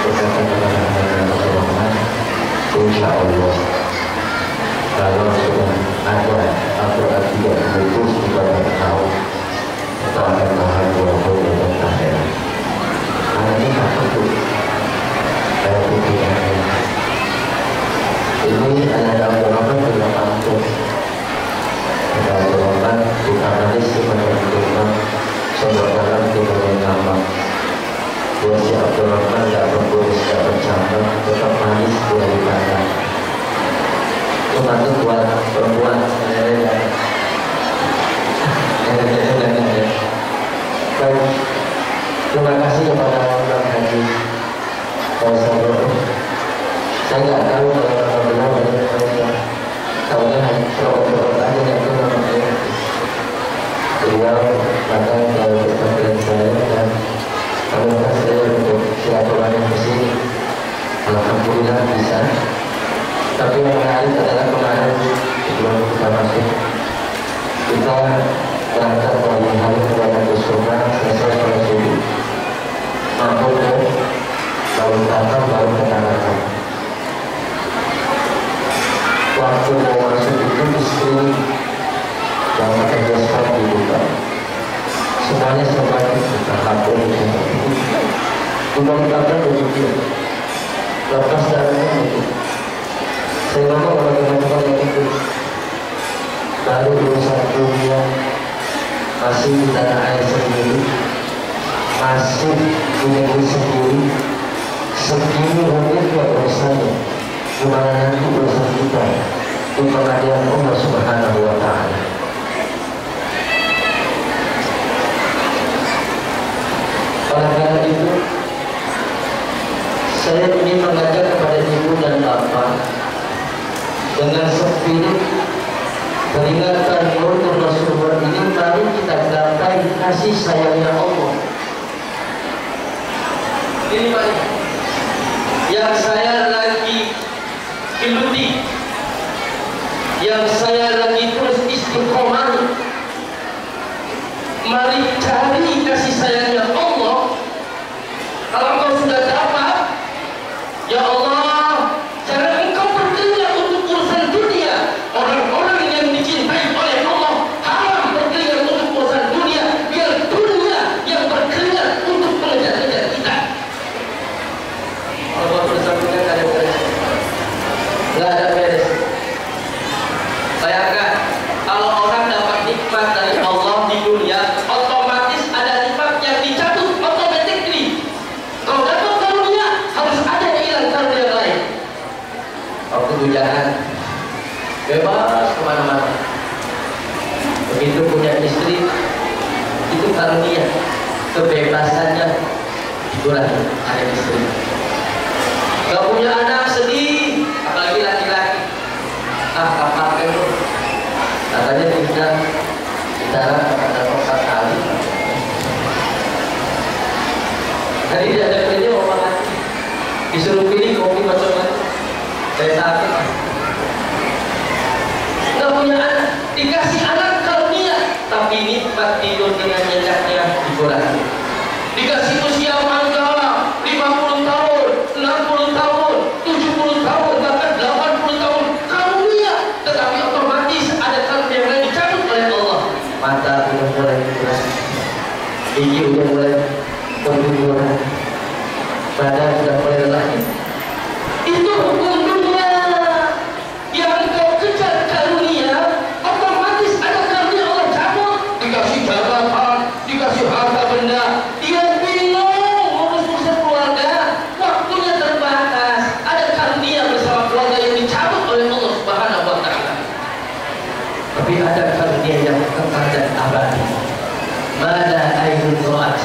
berkata kepada Rasulullah, insya Allah kalau sudah ada aturan tidak berikut kepada tahu atau ada bahagia dan akhirat. Karena ini apa tuh? Saya pikirkan ini adalah jawaban dalam antum. Adalah jawaban bukan hadis sebenarnya sebuah dalam kemudian nama. Dia si Abdul Rahman tidak berkulis, tidak bercanda, tetap manis dia dipandang. Itu buat perempuan. Baik, terima kasih kepada Pak Haji Faisal. Saya nggak tahu kalau beliau banyak mereka. Tahunya hanya perempuan aja yang itu namanya. Beliau datang ke tempat saya dan meminta saya untuk silaturahmi ke sini. Alhamdulillah bisa. Tapi yang menarik adalah kemarin sebelum kita masuk, kita berangkat pagi hari kepada Kusurna selesai sholat subuh. Mampu baru datang baru kenalakan. Waktu mau masuk itu istri yang pakai jasper dibuka. Semuanya serba dibuka, HP dibuka. Dibangkakan begitu. Lepas darahnya begitu. Saya ngomong kalau teman-teman yang itu baru urusan dunia, masih di tanah air sendiri, masih punya diri sendiri, segini rumit buat urusannya. Gimana nanti urusan kita di pengadilan Allah Subhanahu wa Ta'ala. Oleh karena itu, saya ingin mengajak kepada ibu dan bapak dengan spirit peringatan Maulid Rasulullah ini, mari kita gapai kasih sayangnya Allah. Ini Pak, yang saya lagi geluti, yang saya lagi terus istiqomah, mari cari kasih sayangnya Allah. Kalau kau sudah dapat, ya Allah, jangan engkau berkeringat untuk urusan dunia. Orang-orang yang dicintai oleh Allah haram berkeringat untuk urusan dunia. Biar dunia yang berkeringat untuk mengejar-ngejar kita. Allah bersabda nggak ada beres, nggak ada beres. Bayangkan kalau orang dapat nikmat dari Allah di dunia, otomatis ada nikmat yang dicabut automatically. Kalau dapat karunia harus ada yang hilang karunia yang lain. Waktu hujan bebas kemana-mana. Begitu punya istri, itu karunia, kebebasannya dikurangi ada istri. Gak punya anak sedih, apalagi laki-laki. Apa itu? Katanya kita bicara kepada Pak kali. Tadi dia ada kerja orang lagi, disuruh pilih kopi macam-macam. Saya sakit. Gak punya anak, dikasih anak karunia, tapi nikmat tidur dengan nyenyaknya dikurangi. Dikasih usia manggala 50 tahun, 60 tahun, 70 tahun, bahkan 80 tahun karunia, tetapi otomatis ada karunia yang lain dicabut oleh Allah. Mata sudah mulai dikurangi, gigi sudah mulai berguguran, badan sudah mulai lelah. Itu hukum dunia. Yang kau kejar karunia, otomatis ada karunia Allah cabut. Dikasih jabatan, dikasih harta benda, dia bingung ngurus keluarga, waktunya terbatas. Ada karunia bersama keluarga yang dicabut oleh Allah Subhanahu wa Ta'ala. Tapi ada karunia yang kekal dan abadi. Mala ainun ra'at,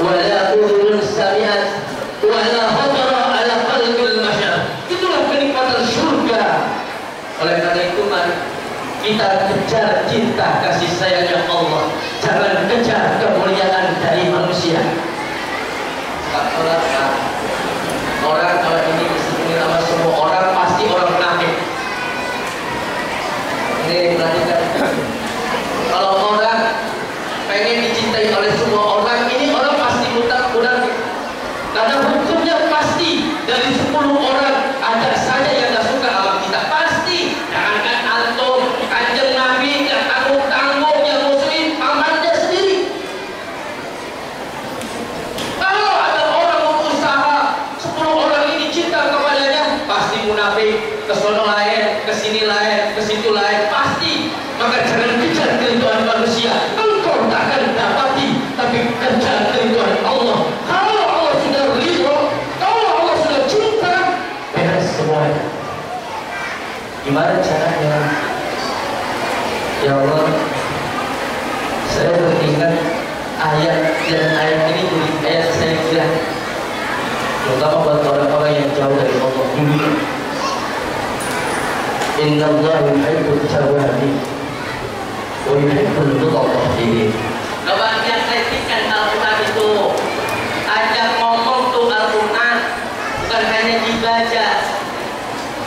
wala udhun sami'at, wala khatara ala qalbil masyar. Itulah kenikmatan surga. Oleh karena itu mari kita kejar cinta kasih sayangnya Allah, jangan kejar kemuliaan dari manusia. Orang kalau ini disebut nama semua orang pasti orang kafir. Ini perhatikan. Kalau orang pengen dicintai oleh semua orang, ini orang pasti munafik. Karena hukumnya pasti 10 orang ada saja yang gak suka sama kita. Pasti. Jangankan antum, Kanjeng Nabi yang tanggung-tanggung, yang musuhin pamannya sendiri. Kalau ada orang berusaha 10 orang ini cinta kepadanya, pasti munafik. Kesono lain, kesini lain, kesitu lain, pasti. Maka jangan kejar keridhaan manusia. Engkau takkan dapati, tapi kejar keridhaan Allah. Kalau Allah sudah ridho, kalau Allah sudah cinta, beres semuanya. Gimana caranya? Ya Allah, saya beringat ayat dan ayat ini jadi ayat saya kira, terutama buat orang-orang yang jauh dari Allah dulu. Inna Allah yuhibbut tawwabin wa yuhibbul mutatahhirin. Kebahagiaan kritikan Al-Quran itu ajak ngomong tuh Al-Quran, bukan hanya dibaca.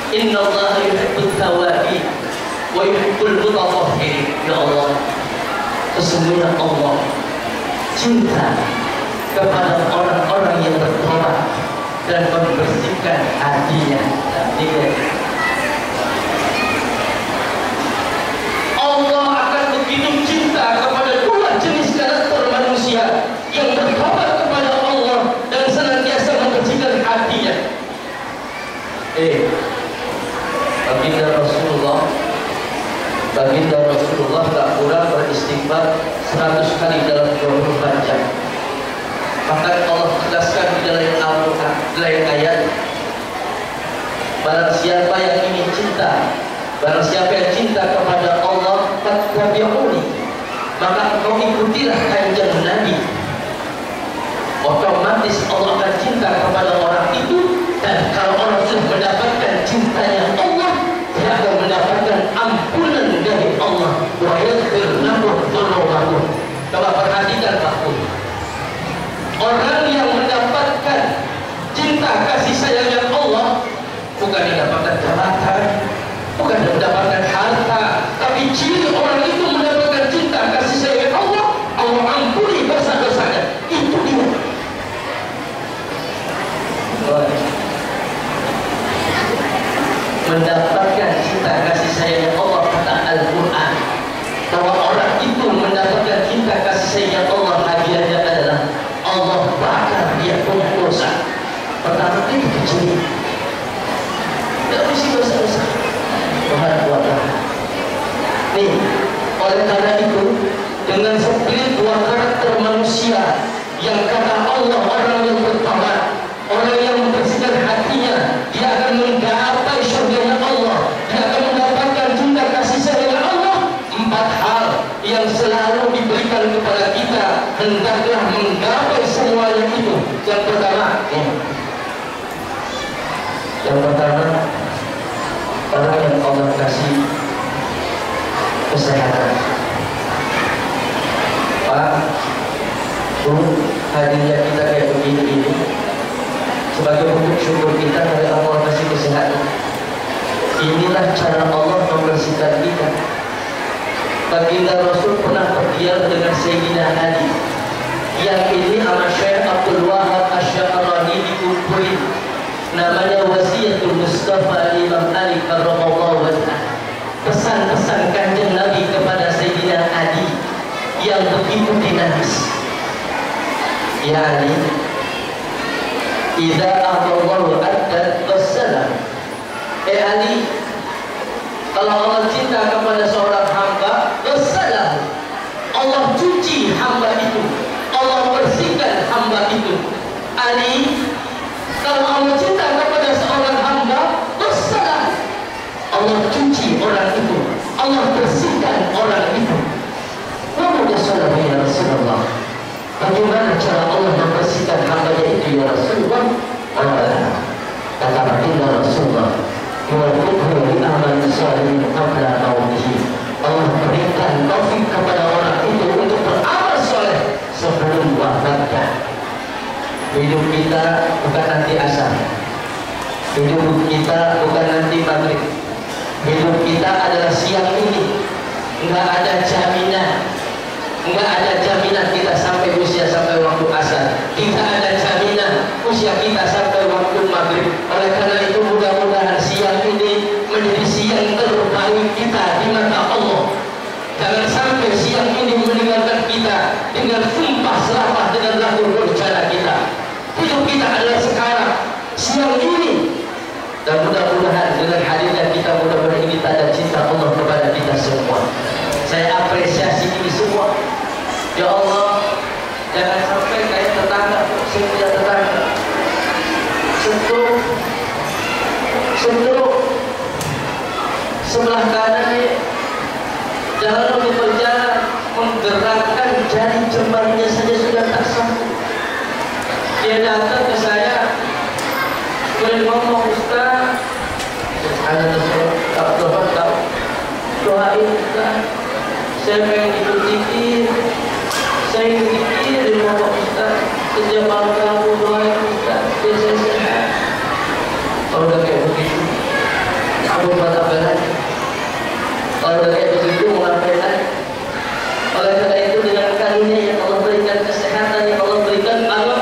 Inna Allah yuhibbut tawwabin wa yuhibbul mutatahhirin. Ya Allah, sesungguhnya Allah cinta kepada orang-orang yang bertobat dan membersihkan hatinya. Allah akan begitu cinta kepada dua jenis karakter manusia yang bertobat kepada Allah dan senantiasa membersihkan hatinya. Baginda Rasulullah tak kurang beristighfar 100 kali dalam 24 jam. Maka Allah tegaskan di dalam Al-Quran, dalam ayat, barang siapa yang ingin cinta, barang siapa yang cinta kepada Allah, fattabi'uni, maka engkau ikutilah kanjeng Nabi. Otomatis Allah akan cinta kepada orang itu, dan kalau orang sudah mendapatkan cintanya Allah, dia akan mendapatkan ampunan dari Allah. Wa yaghfir lahum dzunubahum. Coba perhatikan Pak. Orang yang mendapatkan cinta kasih sayangnya Allah bukan mendapatkan jabatan, bukan mendapatkan harta, tapi ciri orang itu mendapatkan cinta kasih sayang Allah, Allah ampuni dosa-dosanya. Itu dia. Mendapatkan cinta kasih sayang Allah, kata Al-Quran, bahwa orang itu mendapatkan cinta kasih sayang Allah, hadiahnya adalah Allah bakar dia punya dosa. Pertama itu kecil, tidak mesti dosa-dosa. Tuhan buatlah. Nih, oleh karena itu, dengan spirit dua karakter manusia yang kata Allah, orang yang bertobat, orang yang membersihkan hatinya, dia akan menggapai surganya Allah, dia akan mendapatkan cinta kasih sayang Allah. 4 hal yang selalu diberikan kepada kita, hendaklah menggapai semuanya itu. Yang pertama, orang yang Allah kasih kesehatan. Pak, Bu, hadiah kita kayak begini ini sebagai bentuk syukur kita dari Allah kasih kesehatan. Inilah cara Allah membersihkan kita. Baginda Rasul pernah berdialog dengan Sayyidina Ali. Yang ini sama Syekh Abdul Wahab Asy-Sya'rani dikumpulin, namanya Wasiyatul Mustafa Imam Ali karramallahu wajhah. Pesan-pesan kanjeng Nabi kepada Sayyidina Ali yang begitu dinamis. Ya Ali, idza aqallahu adad wassalam. Ali, kalau Allah cinta kepada seorang hamba, wassalam, Allah cuci hamba itu, Allah bersihkan hamba itu. Ali, kalau Allah cinta kepada seorang hamba, wassalam, Allah cuci orang itu, Allah bersihkan orang itu. Namun ya Rasulullah, bagaimana cara Allah membersihkan hamba itu ya Rasulullah? Kata baginda Rasulullah, yuwaffiqhu li amal salihin qabla mautihi. Allah berikan taufik kepada orang itu untuk beramal soleh sebelum wafatnya. Hidup kita bukan nanti asar, hidup kita bukan nanti maghrib, hidup kita adalah siang ini. Enggak ada jaminan, enggak ada jaminan kita sampai usia sampai waktu asar. Tidak ada jaminan usia kita sampai waktu maghrib. maghrib. Oleh karena itu mudah-mudahan siang ini menjadi siang terbaik kita di mata Allah. Jangan sampai siang ini meninggalkan kita dengan sumpah serapah dengan lagu rencana kita. Hidup kita adalah sekarang, siang ini. Dan mudah-mudahan dengan hadirnya kita, mudah-mudahan ini tanda cinta Allah kepada kita semua. Saya apresiasi ini semua. Ya Allah, jangan sampai kayak tetangga, saya punya tetangga sentuh sebelah kanan jalan untuk berjalan, menggerakkan jari jemarinya saja sudah tak sanggup. Dia datang ke saya, kemudian ngomong, Ustaz, ada doa tahu, doain Ustaz, saya pengen ikut zikir, saya ingin zikir di rumah Ustaz, setiap malam kamu doain Ustaz, biar saya sehat. Kalau udah kayak begitu, aku buat apa lagi? Kalau udah kayak begitu, mau ngapain lagi? Oleh karena itu, dengan karunia yang Allah berikan, kesehatan yang Allah berikan, agar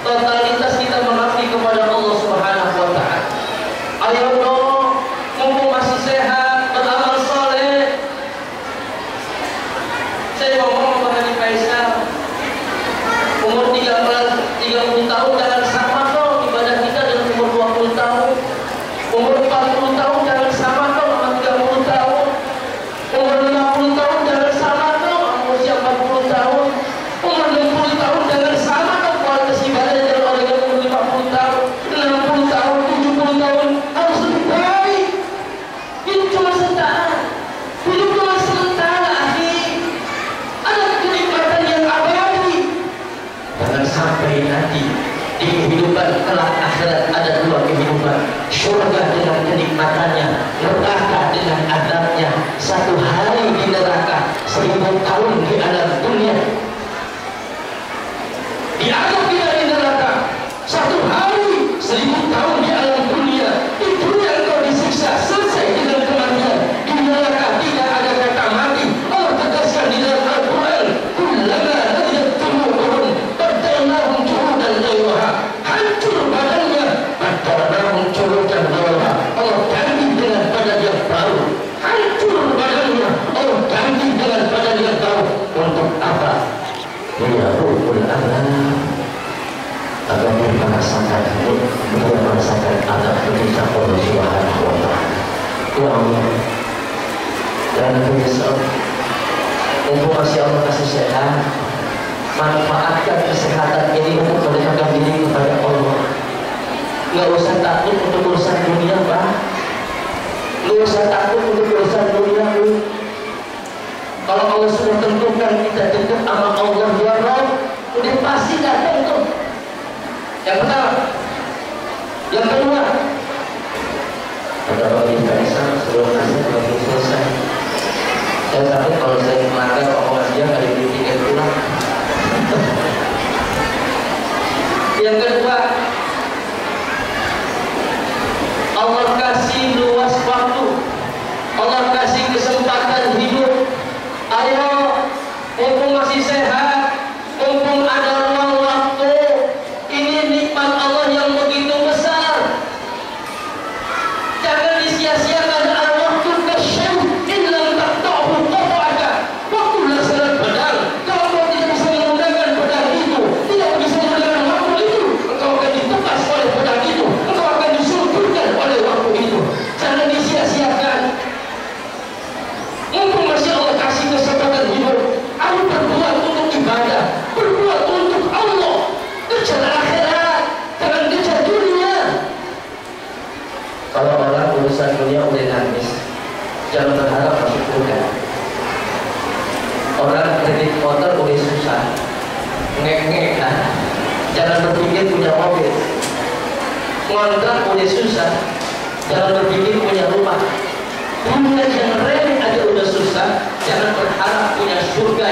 totalitas kita mengabdi kepada Allah Subhanahu wa Ta'ala. Ayo dong, mumpung masih sehat, beramal soleh. Saya ngomong kepada Haji Faisal, umur 30 tahun jangan sama dong ibadah kita dengan umur 20 tahun. Umur 40 tahun jangan sama dong sama 30 tahun. Umur 50 tahun jangan sama dong sama usia 40 tahun. Umur 60 tahun jangan sama dong kualitas ibadah dengan orang yang umur 50 tahun, 60 tahun, 70 tahun. Harus lebih baik. Hidup cuma sementara. Hidup cuma sementara, akhi. Ada kenikmatan yang abadi. Jangan sampai nanti di kehidupan kelak akhirat ada dua kehidupan, surga dengan kenikmatannya, neraka dengan adabnya. Satu hari di neraka, 1000 tahun di alam dunia. Diadab kita di neraka, satu hari 1000 tahun di alam dunia. Di dunia engkau disiksa selesai dengan kematian. Di neraka tidak ada kata mati. Allah tegaskan di dalam Al-Quran, kullama nadiyat juluduhum badalnahum juludan ghayraha. Hancur badannya, badalnahum juludan ghayraha. Allah ganti dengan badan yang baru. Hancur badannya, Allah ganti dengan badan yang baru. Untuk apa? Liyarul adab, agar merasakan adab ketika Allah Subhanahu wa Ta'ala. Ya Allah, dan menyesal mumpung masih Allah kasih sehat, manfaatkan kesehatan ini untuk mendekatkan diri kepada Allah. Nggak usah takut untuk urusan dunia, Pak. Nggak usah takut untuk urusan dunia, Bu. Kalau Allah sudah tentukan kita dekat sama Allah ya Rabb, udah pasti datang tuh. Yang pertama. Yang kedua, ada bagi Faisal sebelum nasi belum selesai. Saya takut kalau saya melanggar omongan dia kali ini tiket pulang. Yang kedua, Allah kasih luas waktu, Allah kasih kesempatan hidup. Ayo, mumpung masih sehat, mumpung ada ruang waktu, ini nikmat Allah yang begitu besar. Jangan disia-siakan al-waktu kasyam illam taqta'hu qata'aka. Waktu adalah sangat pedang. Kalau kau tidak bisa menggunakan pedang itu, tidak bisa menggunakan waktu itu, engkau akan ditepas oleh pedang itu, engkau akan disulburkan oleh waktu itu. Jangan disia-siakan. Mumpung masih Allah kasih kesempatan hidup, ayo berbuat untuk ibadah, berbuat untuk Allah. Kejar akhirat, jangan kejar dunia. Kalau orang urusan dunia udah nangis, jangan berharap masuk surga. Orang kredit motor udah susah, ngek-ngek kan? Jangan berpikir punya mobil. Ngontrak udah susah, jangan berpikir punya rumah. Dunia yang remeh aja udah susah, jangan berharap punya surga